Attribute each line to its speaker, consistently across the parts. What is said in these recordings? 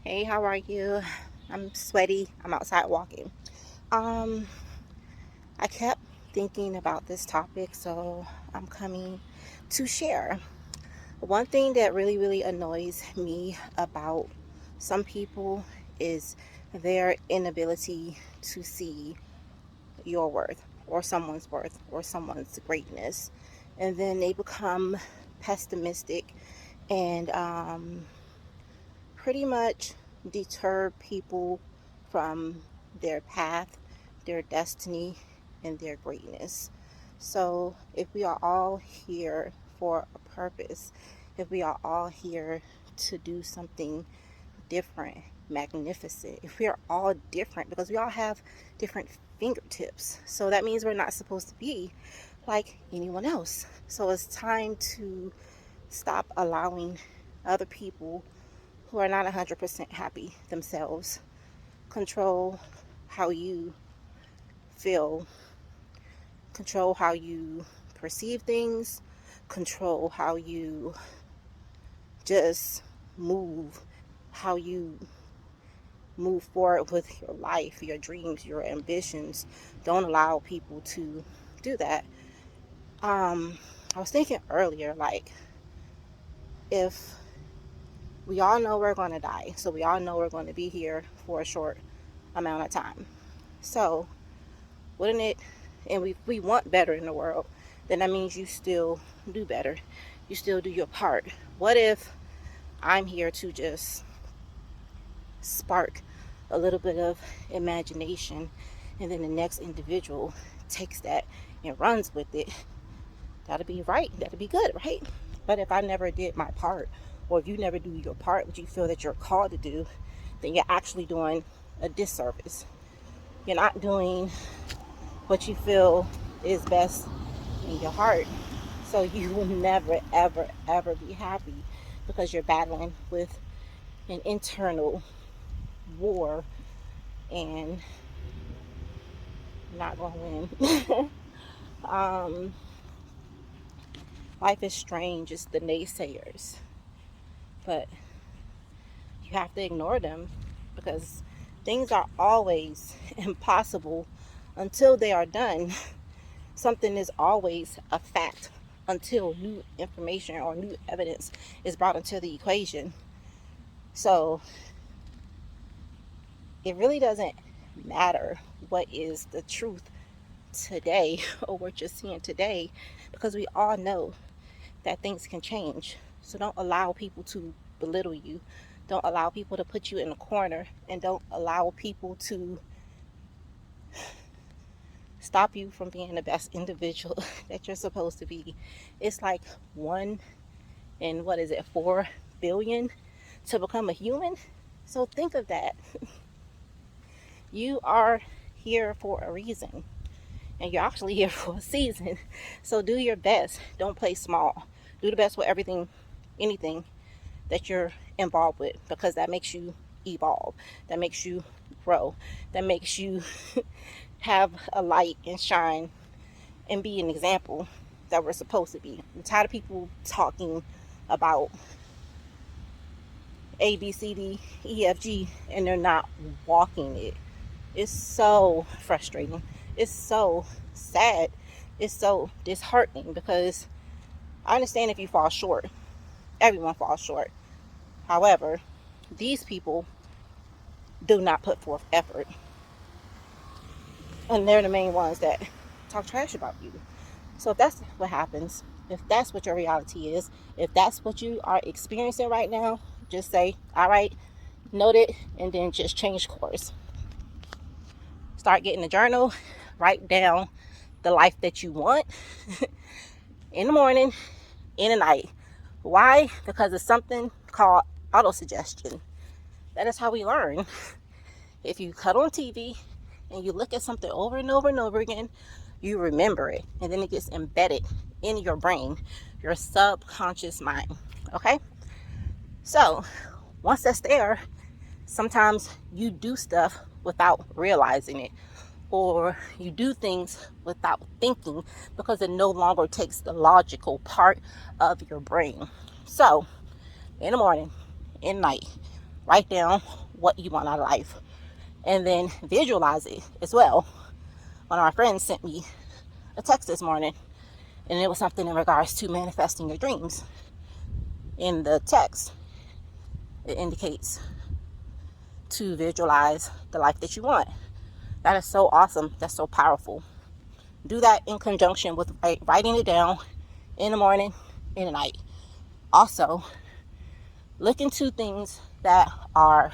Speaker 1: Hey, how are you? I'm sweaty. I'm outside walking. Um, I kept thinking about this topic, so I'm coming to share. One thing that really annoys me about some people is their inability to see your worth or someone's greatness. And then they become pessimistic and pretty much deter people from their path, their destiny, and their greatness. So, if we are all here for a purpose, if we are all here to do something different, magnificent, if we are all different, because we all have different fingertips, so that means we're not supposed to be like anyone else. So, it's time to stop allowing other people who are not 100% happy themselves control how you feel, control how you perceive things, control how you just move, how you move forward with your life, your dreams, your ambitions. Don't allow people to do that. I was thinking earlier, like, if we all know we're going to die, so we all know we're going to be here for a short amount of time. So, wouldn't it, and we want better in the world, then that means you still do better. You still do your part. What if I'm here to just spark a little bit of imagination, and then the next individual takes that and runs with it? That'll be right. That'll be good, right? But if I never did my part, or if you never do your part, what you feel that you're called to do, then you're actually doing a disservice. You're not doing what you feel is best in your heart. So you will never, ever be happy because you're battling with an internal war and not going to win. um, Life is strange. It's the naysayers. But you have to ignore them because things are always impossible until they are done. Something is always a fact until new information or new evidence is brought into the equation. So it really doesn't matter what is the truth today or what you're seeing today, because we all know that things can change. So don't allow people to belittle you. Don't allow people to put you in a corner, and don't allow people to stop you from being the best individual that you're supposed to be. It's like 4 billion to become a human. So think of that. You are here for a reason, and you're actually here for a season. So do your best. Don't play small. Do the best with anything that you're involved with, because that makes you evolve. That makes you grow. That makes you have a light and shine and be an example that we're supposed to be. I'm tired of people talking about A, B, C, D, E, F, G, and they're not walking it. It's so frustrating. It's so sad. It's so disheartening, because I understand if you fall short. Everyone falls short. However, these people do not put forth effort. And they're the main ones that talk trash about you. So if that's what happens, if that's what your reality is, if that's what you are experiencing right now, just say, all right, note it, and then just change course. Start getting a journal, write down the life that you want in the morning, in the night. Why? Because it's something called auto-suggestion. That is how we learn. If you cut on TV and you look at something over and over and over again, you remember it, and then it gets embedded in your brain, your subconscious mind. Okay? So once that's there, sometimes you do stuff without realizing it, or you do things without thinking, because it no longer takes the logical part of your brain. So in the morning, in the night, Write down what you want out of life and then visualize it as well. One of my friends sent me a text this morning, and it was something in regards to manifesting your dreams. In the text, it indicates to visualize the life that you want. That is so awesome. That's so powerful. Do that in conjunction with writing it down in the morning, in the night. Also, look into things that are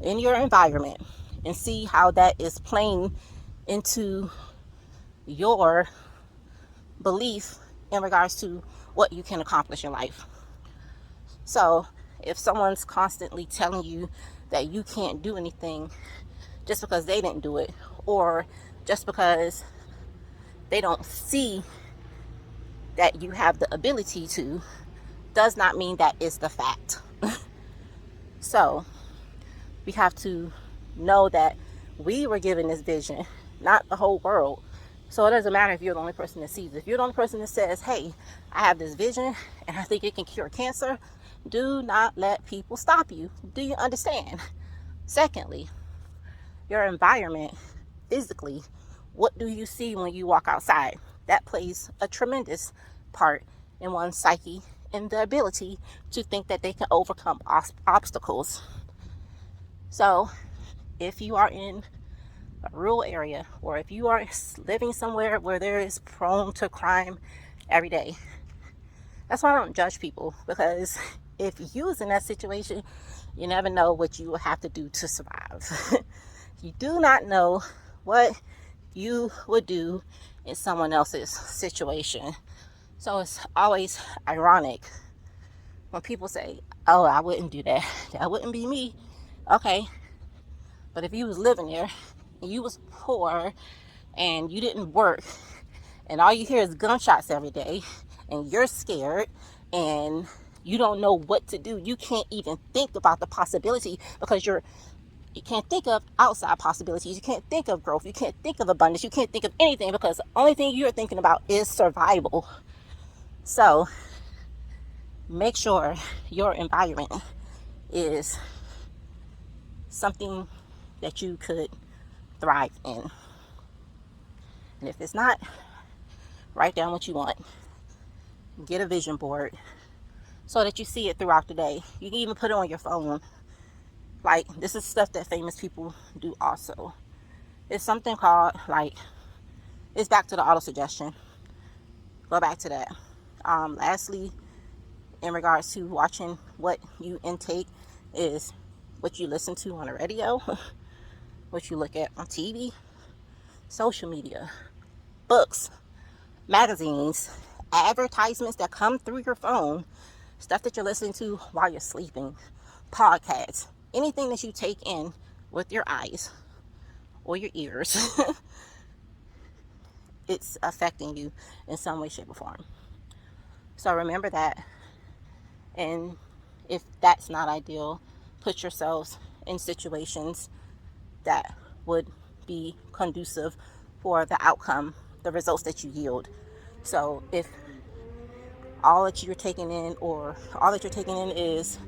Speaker 1: in your environment and see how that is playing into your belief in regards to what you can accomplish in life. So if someone's constantly telling you that you can't do anything just because they didn't do it, or just because they don't see that you have the ability to, does not mean that is the fact. So we have to know that we were given this vision, not the whole world. So it doesn't matter if you're the only person that sees it. If you're the only person that says, hey, I have this vision and I think it can cure cancer, do not let people stop you. Do you understand? Secondly, your environment, physically, what do you see when you walk outside? That plays a tremendous part in one's psyche and the ability to think that they can overcome obstacles. So if you are in a rural area, or if you are living somewhere where there is prone to crime every day, that's why I don't judge people, because if you was in that situation, you never know what you will have to do to survive. You do not know what you would do in someone else's situation. So it's always ironic when people say, oh, I wouldn't do that. That wouldn't be me. Okay. But if you was living there and you was poor and you didn't work and all you hear is gunshots every day and you're scared and you don't know what to do, you can't even think about the possibility because you can't think of outside possibilities. You can't think of growth. You can't think of abundance. You can't think of anything because the only thing you're thinking about is survival. So make sure your environment is something that you could thrive in. And if it's not, write down what you want. Get a vision board so that you see it throughout the day. You can even put it on your phone. Like, this is stuff that famous people do also. It's something called, like, it's back to the auto suggestion. Go back to that. Lastly, in regards to watching what you intake, is what you listen to on the radio, what you look at on TV, social media, books, magazines, advertisements that come through your phone, stuff that you're listening to while you're sleeping, podcasts, anything that you take in with your eyes or your ears, it's affecting you in some way, shape, or form. So remember that. And if that's not ideal, put yourselves in situations that would be conducive for the outcome, the results that you yield. So if all that you're taking in is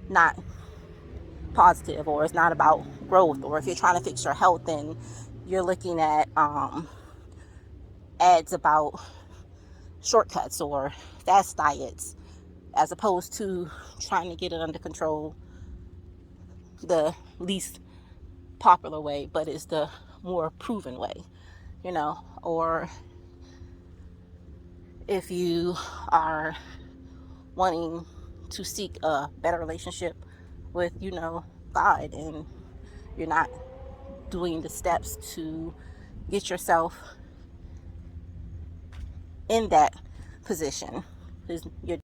Speaker 1: not positive, or it's not about growth, or if you're trying to fix your health and you're looking at ads about shortcuts or fast diets, as opposed to trying to get it under control the least popular way, but it's the more proven way, or if you are wanting to seek a better relationship with, God, and you're not doing the steps to get yourself in that position, because you're